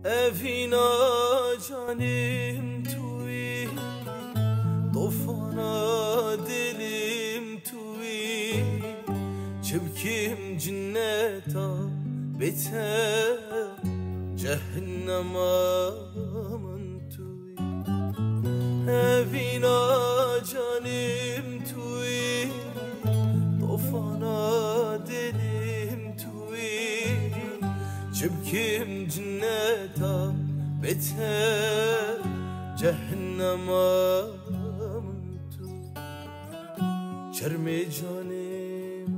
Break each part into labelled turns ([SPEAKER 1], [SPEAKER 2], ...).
[SPEAKER 1] Evina canim tuvi, tofana dilim tuvi, çevkim cinneta beter, cehennem aman tuvi. Evina canim tuvi, tofana dilim tuvi, çevkim cinneta beter, cehennem aman tuvi. Çerme canim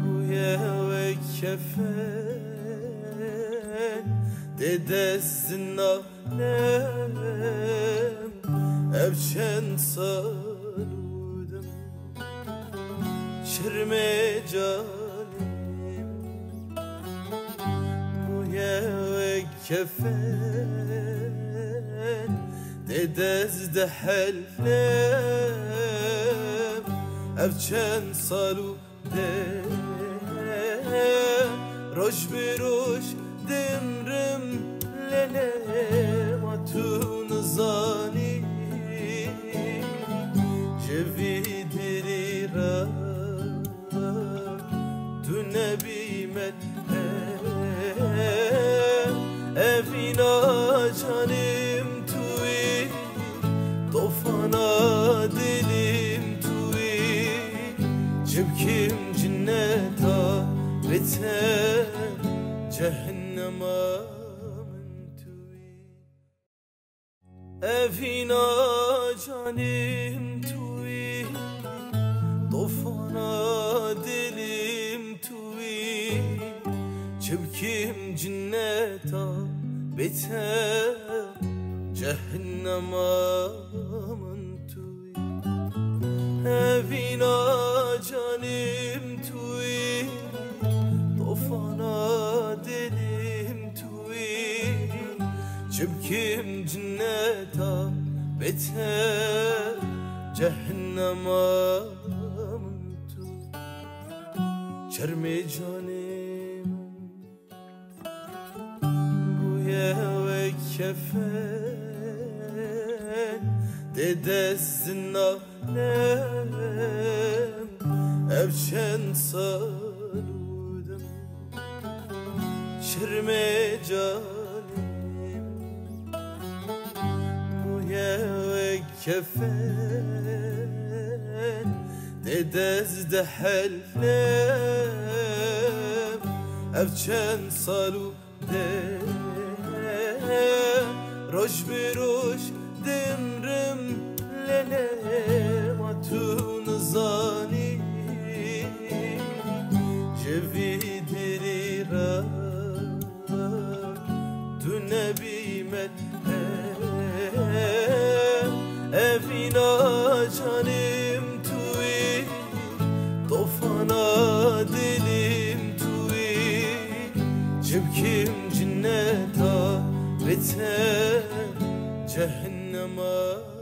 [SPEAKER 1] bu yeve kefen dedesin alem evşen saludum. Çerme canim bu yeve kefen dedez de helflem evçen salu de roş bir roş demrim lele matun zani cevidiri ra tu nebi met evina canim tuvi, tofana dilim tuvi, çevkim cinneta beter, cehennem aman tuvi. Evina canim tuvi, tofana dilim tuvi, çevkim cinneta beter, cehennem aman tuvi. Evina canim tuvi, tofana dilim tuvi, çevkim cinneta beter, cehennem aman tuvi. Çerme canim bu yeve kefen dedesin alem evşen saludum. Çerme canim bu yeve kefen dedez de helflem evçen salu de roş bir roş demrim lele matun zani cevidiri ra tu nebi met evina canim tuvi, tofana dilim tuvi, çevkim cinneta beter, cehennem aman.